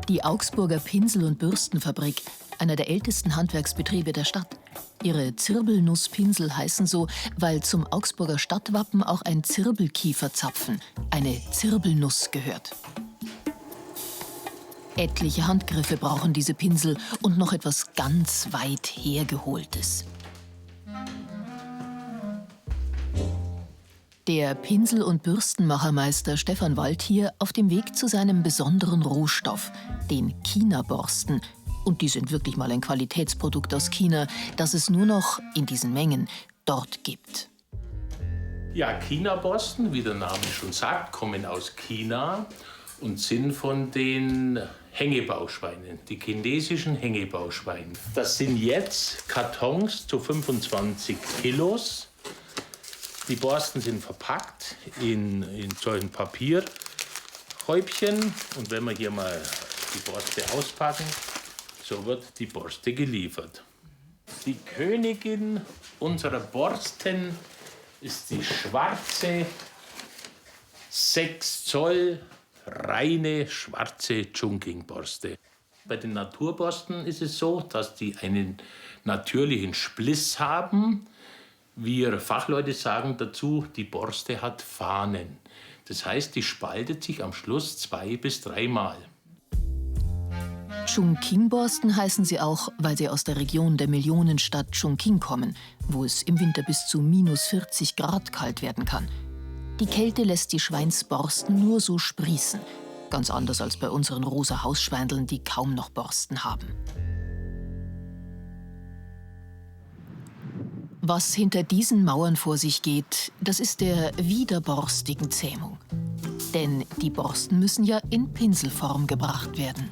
Die Augsburger Pinsel- und Bürstenfabrik, einer der ältesten Handwerksbetriebe der Stadt. Ihre Zirbelnusspinsel heißen so, weil zum Augsburger Stadtwappen auch ein Zirbelkieferzapfen, eine Zirbelnuss, gehört. Etliche Handgriffe brauchen diese Pinsel und noch etwas ganz weit hergeholtes. Der Pinsel- und Bürstenmachermeister Stefan Wald hier auf dem Weg zu seinem besonderen Rohstoff, den China-Borsten. Und die sind wirklich mal ein Qualitätsprodukt aus China, das es nur noch in diesen Mengen dort gibt. Ja, China-Borsten, wie der Name schon sagt, kommen aus China und sind von den Hängebauschweinen, die chinesischen Hängebauschweine. Das sind jetzt Kartons zu 25 Kilos. Die Borsten sind verpackt in solchen Papierhäubchen. Und wenn wir hier mal die Borste auspacken, so wird die Borste geliefert. Die Königin unserer Borsten ist die schwarze 6 Zoll reine schwarze Chungking-Borste. Bei den Naturborsten ist es so, dass die einen natürlichen Spliss haben. Wir Fachleute sagen dazu, die Borste hat Fahnen. Das heißt, die spaltet sich am Schluss 2- bis 3 Mal. Chungking-Borsten heißen sie auch, weil sie aus der Region der Millionenstadt Chungking kommen, wo es im Winter bis zu -40 Grad kalt werden kann. Die Kälte lässt die Schweinsborsten nur so sprießen. Ganz anders als bei unseren rosa Hausschweindeln, die kaum noch Borsten haben. Was hinter diesen Mauern vor sich geht, das ist der widerborstigen Zähmung. Denn die Borsten müssen ja in Pinselform gebracht werden.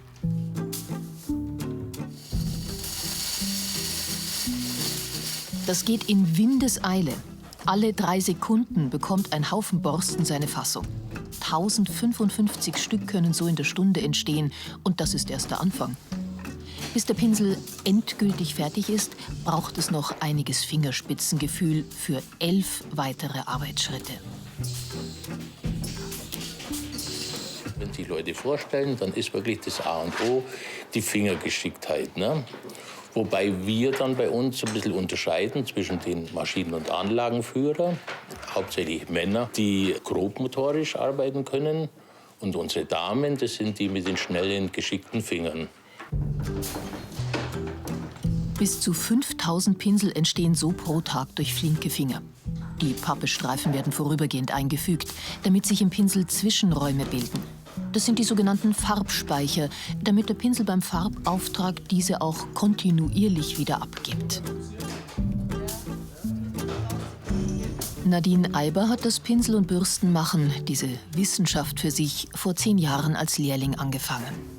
Das geht in Windeseile. Alle 3 Sekunden bekommt ein Haufen Borsten seine Fassung. 1055 Stück können so in der Stunde entstehen. Und das ist erst der Anfang. Bis der Pinsel endgültig fertig ist, braucht es noch einiges Fingerspitzengefühl für 11 weitere Arbeitsschritte. Wenn sich Leute vorstellen, dann ist wirklich das A und O die Fingergeschicktheit, ne? Wobei wir dann bei uns ein bisschen unterscheiden zwischen den Maschinen- und Anlagenführern, hauptsächlich Männer, die grobmotorisch arbeiten können. Und unsere Damen, das sind die mit den schnellen, geschickten Fingern. Bis zu 5000 Pinsel entstehen so pro Tag durch flinke Finger. Die Pappestreifen werden vorübergehend eingefügt, damit sich im Pinsel Zwischenräume bilden. Das sind die sogenannten Farbspeicher, damit der Pinsel beim Farbauftrag diese auch kontinuierlich wieder abgibt. Nadine Eiber hat das Pinsel- und Bürstenmachen, diese Wissenschaft für sich, vor 10 Jahren als Lehrling angefangen.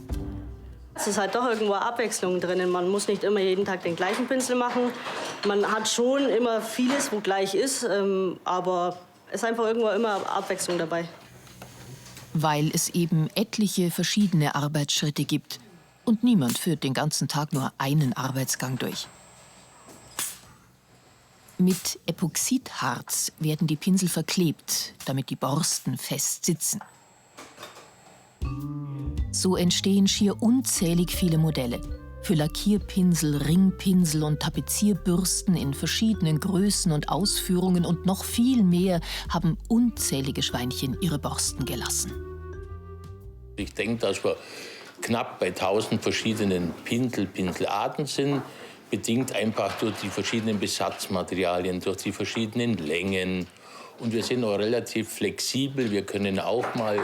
Es ist halt doch irgendwo Abwechslung drin. Man muss nicht immer jeden Tag den gleichen Pinsel machen. Man hat schon immer vieles, wo gleich ist, aber es ist einfach irgendwo immer Abwechslung dabei. Weil es eben etliche verschiedene Arbeitsschritte gibt und niemand führt den ganzen Tag nur einen Arbeitsgang durch. Mit Epoxidharz werden die Pinsel verklebt, damit die Borsten fest sitzen. So entstehen schier unzählig viele Modelle. Für Lackierpinsel, Ringpinsel und Tapezierbürsten in verschiedenen Größen und Ausführungen und noch viel mehr haben unzählige Schweinchen ihre Borsten gelassen. Ich denke, dass wir knapp bei 1000 verschiedenen Pinselarten sind, bedingt einfach durch die verschiedenen Besatzmaterialien, durch die verschiedenen Längen. Und wir sind auch relativ flexibel. Wir können auch mal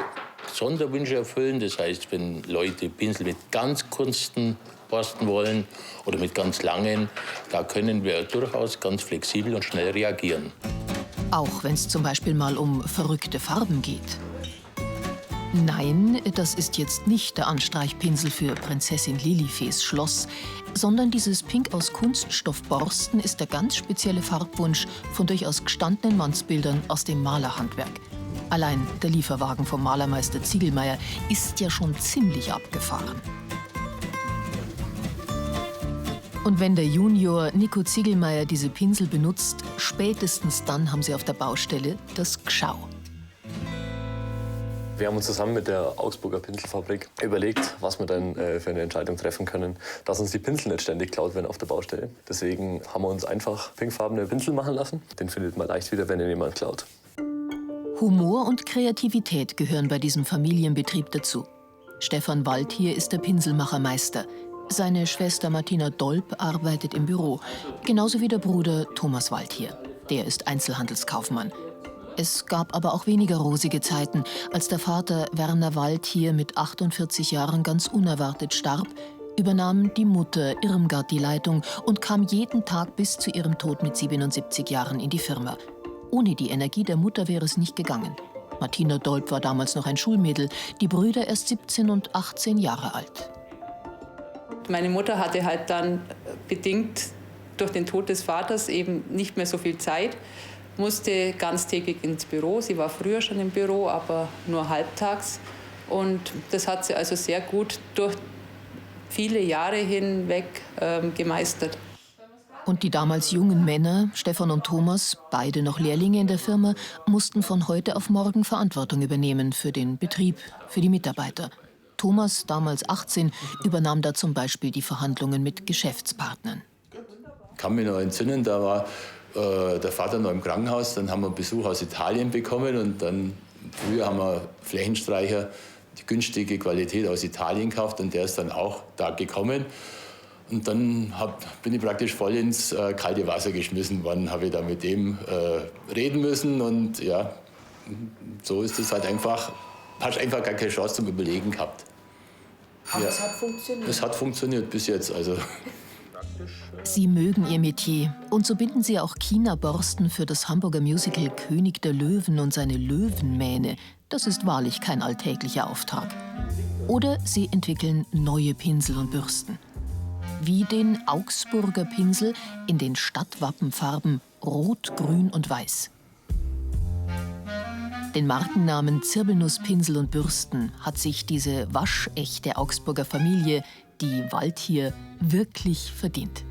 Sonderwünsche erfüllen. Das heißt, wenn Leute Pinsel mit ganz kurzen Borsten wollen oder mit ganz langen, da können wir durchaus ganz flexibel und schnell reagieren. Auch wenn es zum Beispiel mal um verrückte Farben geht. Nein, das ist jetzt nicht der Anstreichpinsel für Prinzessin Lilifees Schloss, sondern dieses Pink aus Kunststoffborsten ist der ganz spezielle Farbwunsch von durchaus gestandenen Mannsbildern aus dem Malerhandwerk. Allein der Lieferwagen vom Malermeister Ziegelmeier ist ja schon ziemlich abgefahren. Und wenn der Junior Nico Ziegelmeier diese Pinsel benutzt, spätestens dann haben sie auf der Baustelle das Gschau. Wir haben uns zusammen mit der Augsburger Pinselfabrik überlegt, was wir dann für eine Entscheidung treffen können, dass uns die Pinsel nicht ständig geklaut werden auf der Baustelle. Deswegen haben wir uns einfach pinkfarbene Pinsel machen lassen. Den findet man leicht wieder, wenn ihn jemand klaut. Humor und Kreativität gehören bei diesem Familienbetrieb dazu. Stefan Waldhier ist der Pinselmachermeister. Seine Schwester Martina Dolp arbeitet im Büro, genauso wie der Bruder Thomas Waldhier. Der ist Einzelhandelskaufmann. Es gab aber auch weniger rosige Zeiten, als der Vater Werner Waldhier mit 48 Jahren ganz unerwartet starb, übernahm die Mutter Irmgard die Leitung und kam jeden Tag bis zu ihrem Tod mit 77 Jahren in die Firma. Ohne die Energie der Mutter wäre es nicht gegangen. Martina Dolp war damals noch ein Schulmädel, die Brüder erst 17 und 18 Jahre alt. Meine Mutter hatte halt dann bedingt durch den Tod des Vaters eben nicht mehr so viel Zeit, musste ganztägig ins Büro. Sie war früher schon im Büro, aber nur halbtags. Und das hat sie also sehr gut durch viele Jahre hinweg gemeistert. Und die damals jungen Männer, Stefan und Thomas, beide noch Lehrlinge in der Firma, mussten von heute auf morgen Verantwortung übernehmen für den Betrieb, für die Mitarbeiter. Thomas, damals 18, übernahm da zum Beispiel die Verhandlungen mit Geschäftspartnern. Ich kann mich noch entsinnen, da war der Vater noch im Krankenhaus, dann haben wir Besuch aus Italien bekommen und dann früher haben wir Flächenstreicher, die günstige Qualität aus Italien gekauft und der ist dann auch da gekommen. Und dann bin ich praktisch voll ins kalte Wasser geschmissen worden, habe ich da mit dem reden müssen und ja, so ist es halt einfach, hast einfach gar keine Chance zum Überlegen gehabt. Aber ja. es hat funktioniert. Es hat funktioniert bis jetzt, also. Sie mögen ihr Metier und so binden sie auch China-Borsten für das Hamburger Musical König der Löwen und seine Löwenmähne. Das ist wahrlich kein alltäglicher Auftrag. Oder sie entwickeln neue Pinsel und Bürsten. Wie den Augsburger Pinsel in den Stadtwappenfarben Rot, Grün und Weiß. Den Markennamen Zirbelnuss-Pinsel und Bürsten hat sich diese waschechte Augsburger Familie, die Waldhier, wirklich verdient.